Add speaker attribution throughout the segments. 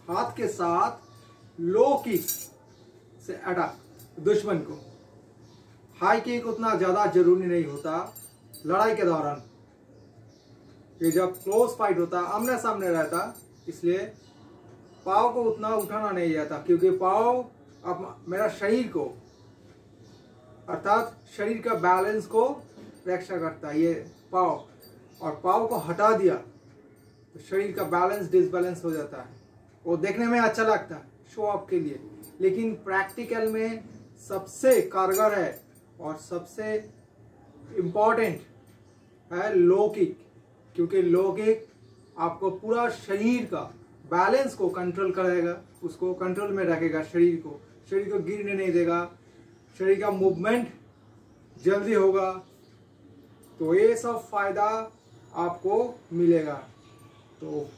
Speaker 1: हाथ के साथ लो किक से अटैक दुश्मन को। हाई किक उतना ज्यादा जरूरी नहीं होता लड़ाई के दौरान, ये जब क्लोज फाइट होता आमने सामने रहता, इसलिए पाव को उतना उठाना नहीं जाता, क्योंकि पाव अब मेरा शरीर को अर्थात शरीर का बैलेंस को रक्षा करता है ये पाव, और पाव को हटा दिया तो शरीर का बैलेंस डिसबैलेंस हो जाता है। वो देखने में अच्छा लगता है शो ऑफ के लिए, लेकिन प्रैक्टिकल में सबसे कारगर है और सबसे इम्पोर्टेंट है लो किक, क्योंकि लो किक आपको पूरा शरीर का बैलेंस को कंट्रोल करेगा, उसको कंट्रोल में रखेगा, शरीर को गिरने नहीं देगा, शरीर का मूवमेंट जल्दी होगा। तो ये सब फायदा आपको मिलेगा। तो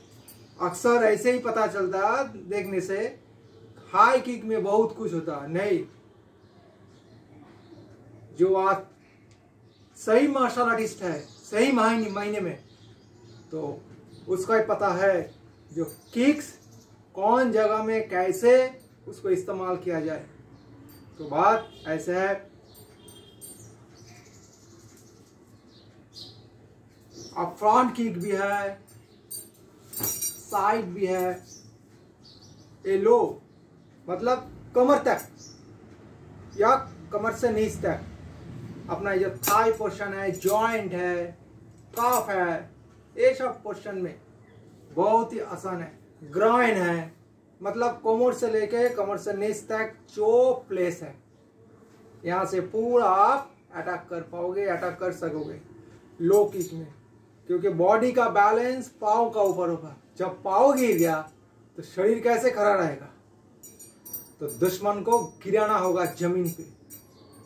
Speaker 1: अक्सर ऐसे ही पता चलता है देखने से हाई किक में बहुत कुछ होता है, नहीं। जो आज सही मार्शल आर्टिस्ट है सही महीने में, तो उसका ही पता है जो किक्स कौन जगह में कैसे उसको इस्तेमाल किया जाए। तो बात ऐसे है, अब फ्रंट किक भी है, साइड भी है, ये लो मतलब कमर तक या कमर से नीचे तक, अपना जो थाई पोर्शन है, जॉइंट है, काफ है, ये सब पोर्शन में बहुत ही आसान है। ग्राइन है मतलब कोमर से लेके कमर से नीचे तक जो प्लेस है, यहाँ से पूरा आप अटैक कर पाओगे, अटैक कर सकोगे लो किक में, क्योंकि बॉडी का बैलेंस पाँव का ऊपर होगा। जब पाँव गिर गया तो शरीर कैसे खड़ा रहेगा, तो दुश्मन को गिराना होगा जमीन पे।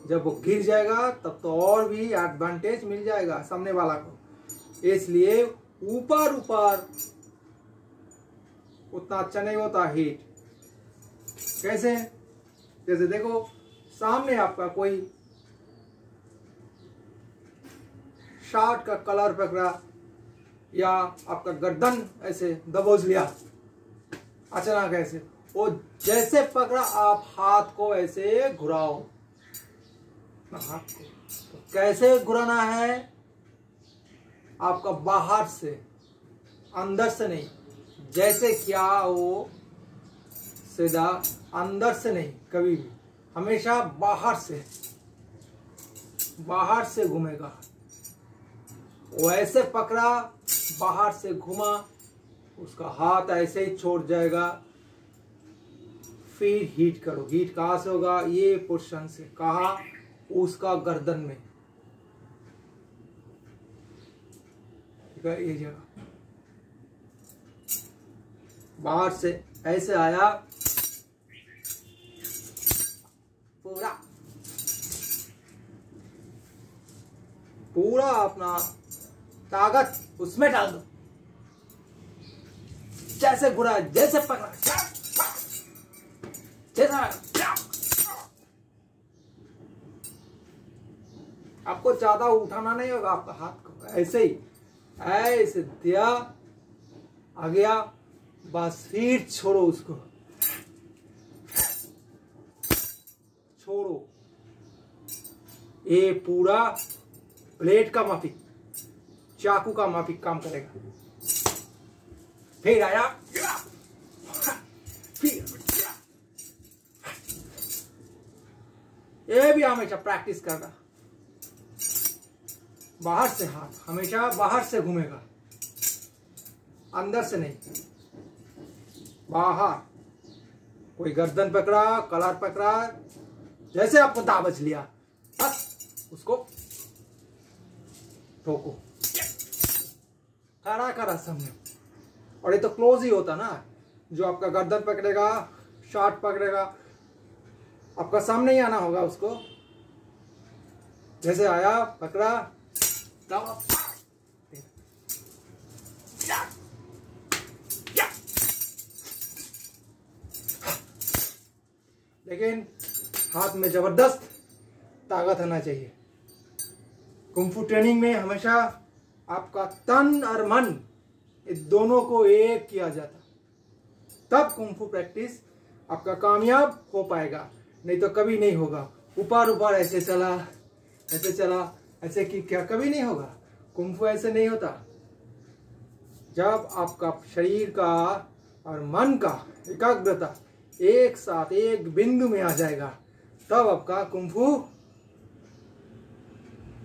Speaker 1: जब वो गिर जाएगा तब तो और भी एडवांटेज मिल जाएगा सामने वाला को, इसलिए ऊपर उतना अच्छा नहीं होता हिट। कैसे, जैसे देखो सामने आपका कोई शर्ट का कलर पकड़ा या आपका गर्दन ऐसे दबोच लिया अचानक, ऐसे वो जैसे पकड़ा आप हाथ को ऐसे घुराओ, हाथ को तो कैसे घुराना है, आपका बाहर से अंदर से नहीं, जैसे क्या वो सीधा अंदर से नहीं, कभी भी हमेशा बाहर से घूमेगा। वो ऐसे पकड़ा, बाहर से घुमा, उसका हाथ ऐसे ही छोड़ जाएगा। फिर हीट करो, हीट कहाँ से होगा, ये पोर्शन से, कहा उसका गर्दन में, ठीक है, ये जगह बाहर से ऐसे आया, पूरा अपना ताकत उसमें डाल दो, जैसे घुरा, जैसे पकड़ा, आपको ज्यादा उठाना नहीं होगा आपका हाथ को, ऐसे ही ऐसे दिया, आ गया, बस फिर छोड़ो, उसको छोड़ो। ये पूरा ब्लेड का माफिक, चाकू का माफिक काम करेगा। फिर आया, फिर ये भी हमेशा प्रैक्टिस करना, बाहर से हाथ हमेशा बाहर से घूमेगा, अंदर से नहीं, बाहर। कोई गर्दन पकड़ा, कलर पकड़ा, जैसे आपको दाबच लिया, बस उसको ठोको, खड़ा करा सामने। और ये तो क्लोज ही होता ना, जो आपका गर्दन पकड़ेगा, शॉट पकड़ेगा, आपका सामने ही आना होगा उसको। जैसे आया, पकड़ा, दाबा, लेकिन हाथ में जबरदस्त ताकत होना चाहिए। कुंफू ट्रेनिंग में हमेशा आपका तन और मन, ये दोनों को एक किया जाता। तब कुंफू प्रैक्टिस आपका कामयाब हो पाएगा, नहीं तो कभी नहीं होगा। ऊपर ऊपर ऐसे चला, ऐसे चला, ऐसे की क्या कभी नहीं होगा। कुंफू ऐसे नहीं होता। जब आपका शरीर का और मन का एकाग्रता एक साथ एक बिंदु में आ जाएगा, तब आपका कुंफू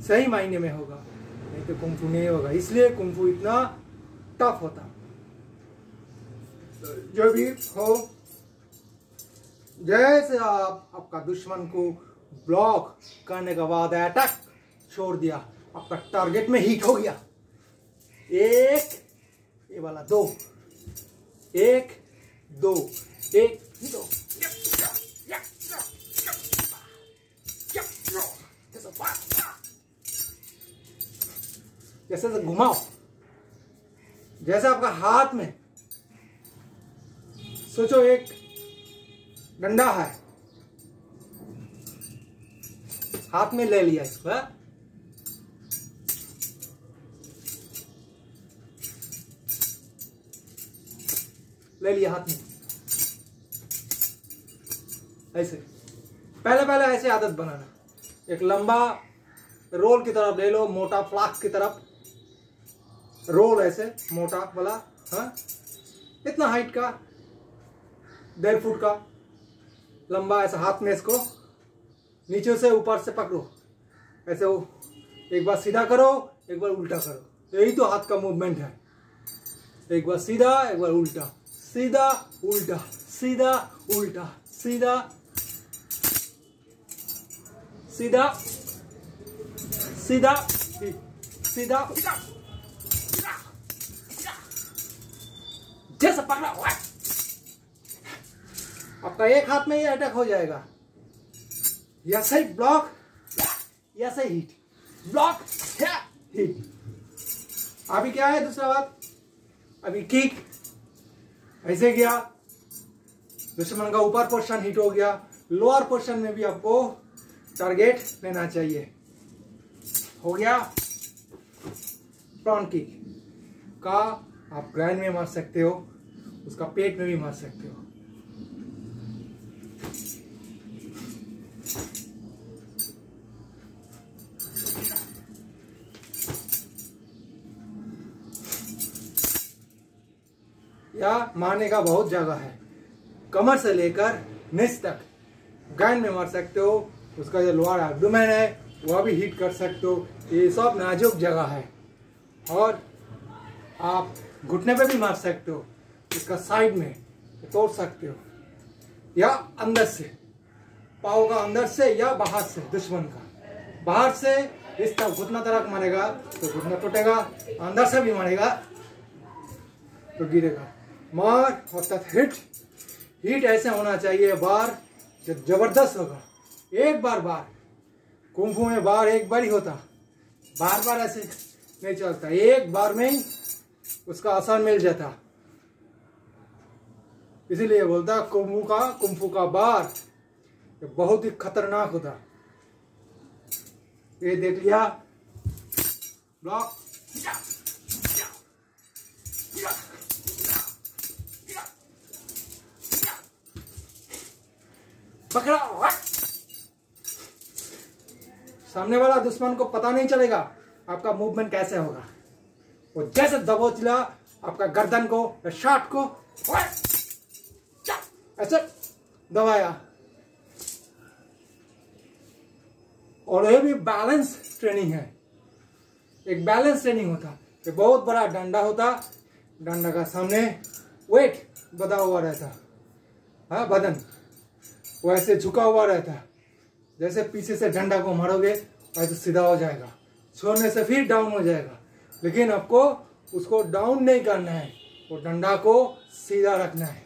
Speaker 1: सही मायने में होगा, नहीं तो कुंफू नहीं होगा। इसलिए कुंफू इतना टफ होता। जो भी हो, जैसे आपका दुश्मन को ब्लॉक करने के बाद अटैक छोड़ दिया, आपका टारगेट में हिट हो गया। एक, ये वाला दो, एक दो, एक दो, जैसे घुमाओ, जैसे आपका हाथ में सोचो एक डंडा है, हाथ में ले लिया इसको, ले लिया हाथ में, ऐसे पहले पहले ऐसे आदत बनाना। एक लंबा रोल की तरफ ले लो, मोटा फ्लास्क की तरफ रोल, ऐसे मोटा वाला, हाँ इतना हाइट का, 1.5 फुट का लंबा, ऐसा हाथ में इसको नीचे से ऊपर से पकड़ो, ऐसे वो एक बार सीधा करो, एक बार उल्टा करो। यही तो हाथ का मूवमेंट है। एक बार सीधा, एक बार उल्टा, सीधा उल्टा, सीधा उल्टा, सीधा सीधा सीधा सीधा, जैसा पकड़ा हुआ आपका एक हाथ में ही अटैक हो जाएगा। या सही ब्लॉक, या सही हिट, ब्लॉक हिट। अभी क्या है दूसरा बात, अभी किक ऐसे गया, दुश्मन का ऊपर पोर्शन हिट हो गया, लोअर पोर्शन में भी आपको टारगेट लेना चाहिए। हो गया फ्रंट किक का, आप ग्राइंड में मार सकते हो, उसका पेट में भी मार सकते हो। या मारने का बहुत जगह है, कमर से लेकर निच तक ग्राइंड में मार सकते हो। उसका जो लोअर एब्डोमेन है वह भी हिट कर सकते हो। ये सब नाजुक जगह है। और आप घुटने पे भी मार सकते हो, इसका साइड में तोड़ सकते हो, या अंदर से, पाँव का अंदर से या बाहर से। दुश्मन का बाहर से इस तरफ घुटना तरफ मारेगा तो घुटना टूटेगा, अंदर से भी मारेगा तो गिरेगा। मार और तब हिट, हिट ऐसे होना चाहिए बार जो जबरदस्त होगा। एक बार बार, कुंफू में बार एक बार ही होता, बार बार ऐसे नहीं चलता, एक बार में ही उसका असर मिल जाता। इसीलिए बोलता कुंफू का बार बहुत ही खतरनाक होता। ये देख लिया ब्लॉक, पकड़ा, सामने वाला दुश्मन को पता नहीं चलेगा आपका मूवमेंट कैसे होगा। वो जैसे दबोचला आपका गर्दन को या शार्ट को ऐसे दबाया। और ये भी बैलेंस ट्रेनिंग है, एक बैलेंस ट्रेनिंग होता। ये बहुत बड़ा डंडा होता, डंडा का सामने वेट बधा हुआ रहता, हाँ बदन वैसे झुका हुआ रहता है। जैसे पीछे से डंडा को मारोगे ऐसे सीधा हो जाएगा, छोड़ने से फिर डाउन हो जाएगा। लेकिन आपको उसको डाउन नहीं करना है, वो डंडा को सीधा रखना है।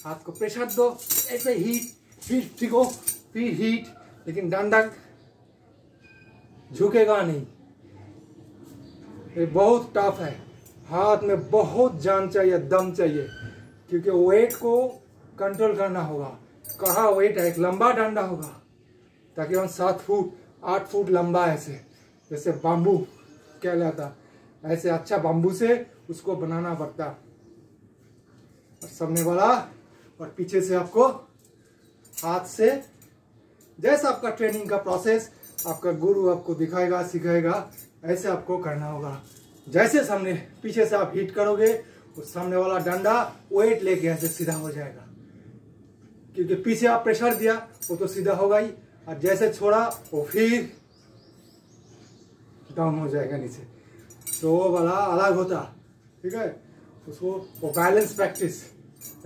Speaker 1: हाथ को प्रेशर दो, ऐसे हीट, फिर ठिको, फिर हीट, लेकिन डंडा झुकेगा नहीं। ये बहुत टफ है, हाथ में बहुत जान चाहिए, दम चाहिए, क्योंकि वेट को कंट्रोल करना होगा। कहा वेट है, एक लंबा डंडा होगा ताकि हम 7 फुट 8 फुट लंबा, ऐसे जैसे बाम्बू कहलाता, ऐसे अच्छा बाम्बू से उसको बनाना पड़ता। और सामने वाला और पीछे से आपको हाथ से, जैसा आपका ट्रेनिंग का प्रोसेस आपका गुरु आपको दिखाएगा सिखाएगा, ऐसे आपको करना होगा। जैसे सामने पीछे से आप हिट करोगे, उस सामने वाला डंडा वेट लेके ऐसे सीधा हो जाएगा, क्योंकि पीछे आप प्रेशर दिया वो तो सीधा होगा ही, और जैसे छोड़ा वो फिर डाउन हो जाएगा नीचे, तो वो वाला अलग होता। ठीक है, उसको वो बैलेंस प्रैक्टिस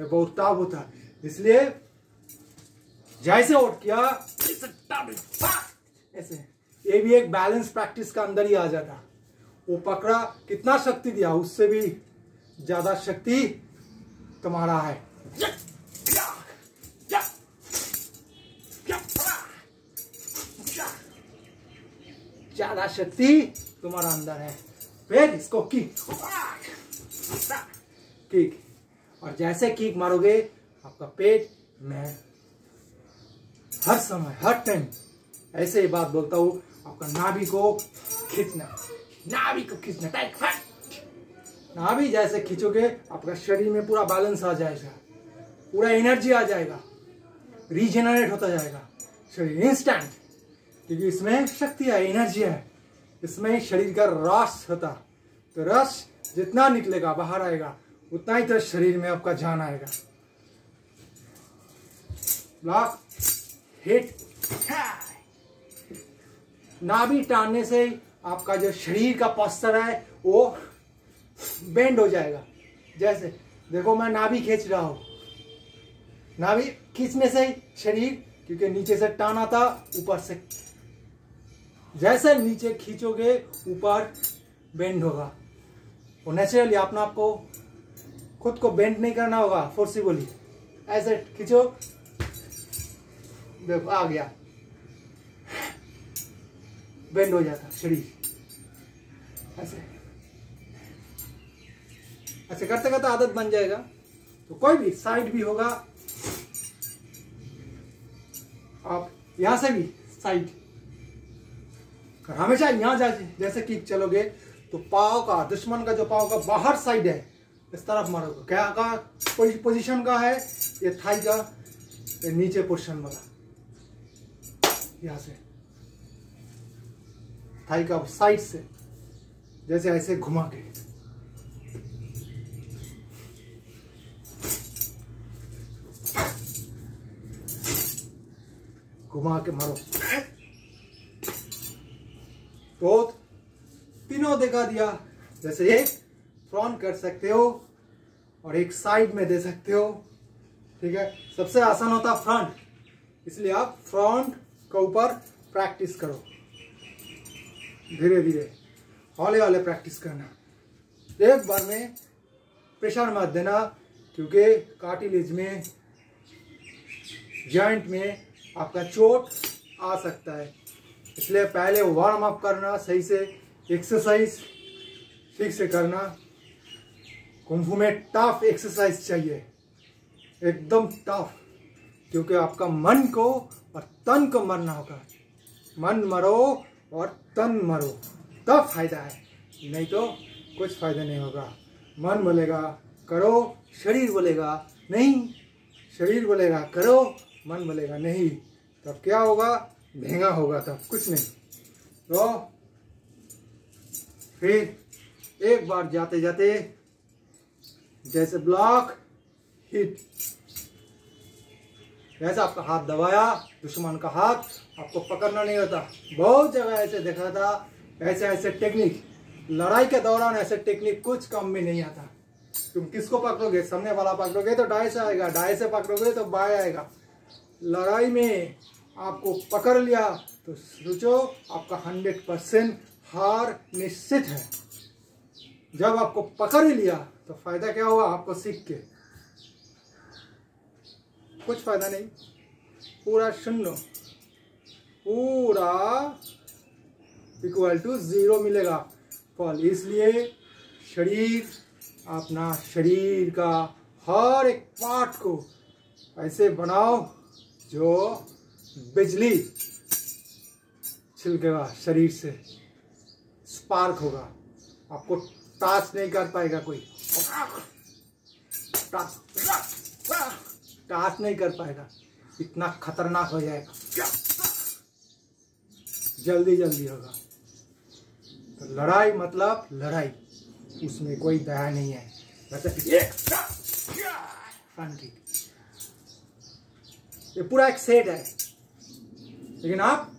Speaker 1: बहुत टफ होता, इसलिए जैसे आउट किया ऐसे, ये भी एक बैलेंस प्रैक्टिस का अंदर ही आ जाता। वो पकड़ा, कितना शक्ति दिया, उससे भी ज्यादा शक्ति तुम्हारा है। ज्यादा शक्ति तुम्हारा अंदर है। फिर इसको किक, और जैसे किक मारोगे आपका पेट में हर समय हर टाइम ऐसे ही बात बोलता हूं, आपका नाभि को खींचना, नाभि को खींचना टाइट। नाभि जैसे खींचोगे आपका शरीर में पूरा बैलेंस आ जाएगा, पूरा एनर्जी आ जाएगा, रीजेनरेट होता जाएगा शरीर इंस्टेंट, क्योंकि इसमें शक्ति है, एनर्जी है, इसमें शरीर का रस होता। तो रस जितना निकलेगा बाहर आएगा, उतना ही तो शरीर में आपका जान आएगा। ब्लॉक हिट, नाभि टानने से आपका जो शरीर का पोस्चर है वो बेंड हो जाएगा। जैसे देखो मैं नाभि खींच रहा हूं, नाभि खींचने से शरीर, क्योंकि नीचे से टाना था ऊपर से, जैसे नीचे खींचोगे ऊपर बेंड होगा। और नेचुरली अपना आपको खुद को बेंड नहीं करना होगा फोर्सिबली, ऐसे खींचो, देखो आ गया, बेंड हो जाता शरीर। ऐसे ऐसे करते करते आदत बन जाएगा। तो कोई भी साइड भी होगा, आप यहां से भी साइड, हमेशा यहां जाए, जैसे कि चलोगे तो पाव का, दुश्मन का जो पाव का बाहर साइड है इस तरफ मारोगे। क्या का पोजीशन का है ये, थाई का ये नीचे पोजीशन वाला, यहां से थाई का साइड से, जैसे ऐसे घुमा के, घुमा के मारो। तो तीनों दिखा दिया, जैसे एक फ्रंट कर सकते हो और एक साइड में दे सकते हो। ठीक है, सबसे आसान होता फ्रंट, इसलिए आप फ्रंट के ऊपर प्रैक्टिस करो, धीरे धीरे हौले हौले प्रैक्टिस करना। एक बार में प्रेशर मत देना, क्योंकि कार्टिलेज में, जॉइंट में आपका चोट आ सकता है, इसलिए पहले वार्म अप करना, सही से एक्सरसाइज ठीक से करना। कुंफू में टफ एक्सरसाइज चाहिए, एकदम टफ, क्योंकि आपका मन को और तन को मरना होगा। मन मरो और तन मरो, तब फायदा है, नहीं तो कुछ फायदा नहीं होगा। मन बोलेगा करो, शरीर बोलेगा नहीं, शरीर बोलेगा करो, मन बोलेगा नहीं, तब क्या होगा, भेंगा होगा, तब कुछ नहीं। तो फिर एक बार जाते जाते जैसे ब्लॉक हिट, जैसे आपका हाथ दबाया, दुश्मन का हाथ आपको पकड़ना नहीं होता। बहुत जगह ऐसे देखा था, ऐसे ऐसे टेक्निक, लड़ाई के दौरान ऐसे टेक्निक कुछ काम में नहीं आता। तुम किसको पकड़ोगे, सामने वाला पकड़ोगे तो दाएं से आएगा, दाएं से पकड़ोगे तो बाएं आएगा। लड़ाई में आपको पकड़ लिया तो सोचो आपका 100% हार निश्चित है। जब आपको पकड़ ही लिया तो फायदा क्या हुआ, आपको सीख के कुछ फायदा नहीं, पूरा शून्य, पूरा इक्वल टू 0 मिलेगा फल। इसलिए शरीर, अपना शरीर का हर एक पार्ट को ऐसे बनाओ जो बिजली छिलकेगा शरीर से, स्पार्क होगा, आपको टच नहीं कर पाएगा कोई। टाच नहीं कर पाएगा, इतना खतरनाक हो जाएगा, जल्दी जल्दी होगा। तो लड़ाई मतलब लड़ाई, उसमें कोई दया नहीं है। ये पूरा एक सेट है, लेकिन आप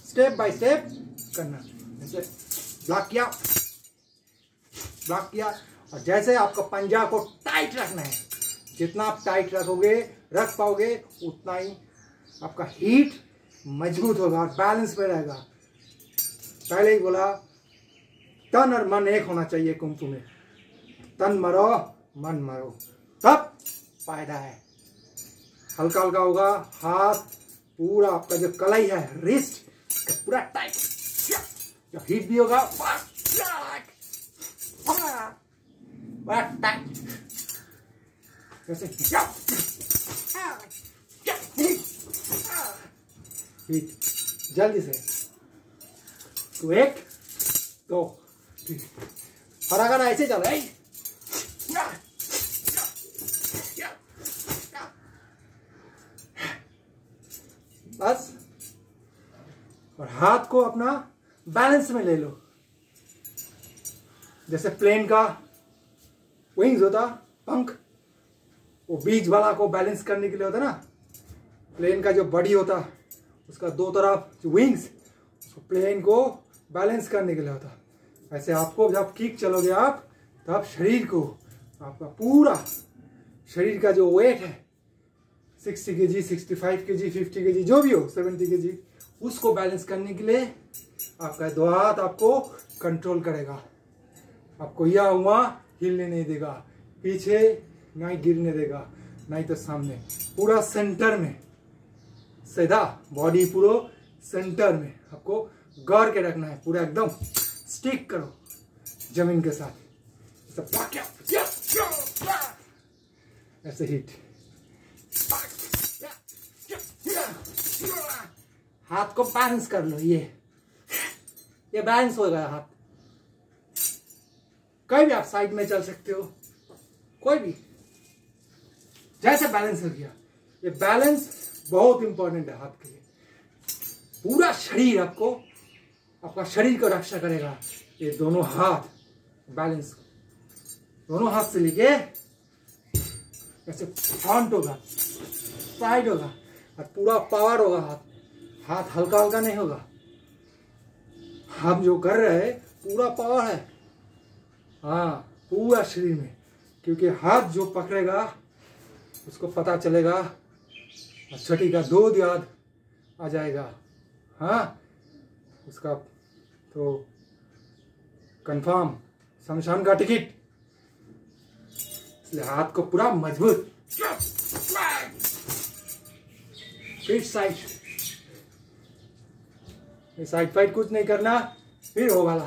Speaker 1: स्टेप बाय स्टेप करना। जैसे ब्लॉक किया, और जैसे आपको पंजा को टाइट रखना है, जितना आप टाइट रख पाओगे उतना ही आपका हीट मजबूत होगा और बैलेंस में रहेगा। पहले ही बोला, तन और मन एक होना चाहिए कुंफू में। तन मरो मन मरो, तब फायदा है। हल्का हल्का होगा, हाथ पूरा आपका जो कलाई है, रिस्ट पूरा टाइट, जब हीट भी होगा टाइट, जैसे हीट जल्दी से। तो 1 2 3, और अगर ऐसे चलो बस, और हाथ को अपना बैलेंस में ले लो। जैसे प्लेन का विंग्स होता, पंख, वो बीच वाला को बैलेंस करने के लिए होता ना। प्लेन का जो बॉडी होता, उसका 2 तरफ जो विंग्स, उसको प्लेन को बैलेंस करने के लिए होता। ऐसे आपको जब किक चलोगे आप, तब शरीर को, आपका पूरा शरीर का जो वेट है 60 kg, 65 kg, 50 kg, जो भी हो, 70 kg, उसको बैलेंस करने के लिए आपका 2 हाथ आपको कंट्रोल करेगा। आपको या वहाँ हिलने नहीं देगा, पीछे नहीं गिरने देगा, नहीं तो सामने, पूरा सेंटर में, सीधा बॉडी पूरा सेंटर में आपको गौर के रखना है। पूरा एकदम स्टिक करो जमीन के साथ, ऐसे हिट। हाथ को बैलेंस कर लो, ये बैलेंस होगा हाथ। कहीं भी आप साइड में चल सकते हो, कोई भी, जैसे बैलेंस हो गया। ये बैलेंस बहुत इंपॉर्टेंट है हाथ के लिए। पूरा शरीर आपको, आपका शरीर को रक्षा करेगा ये दोनों हाथ। बैलेंस दोनों हाथ से लेके ऐसे फ्रंट होगा, साइड होगा, और पूरा पावर होगा हाथ हल्का हल्का नहीं होगा। हम जो कर रहे हैं पूरा पावर है, हाँ, पूरा शरीर में। क्योंकि हाथ जो पकड़ेगा उसको पता चलेगा, और छठी का दूध याद आ जाएगा, हाँ, उसका तो कंफर्म शमशान का टिकट। इसलिए हाथ को पूरा मजबूत, फिर साइड फाइड कुछ नहीं करना, फिर हो वाला।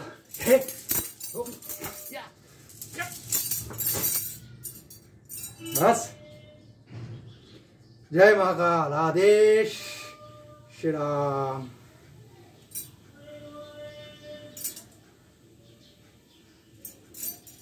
Speaker 1: बस, जय महाकाल, आदेश श्री राम।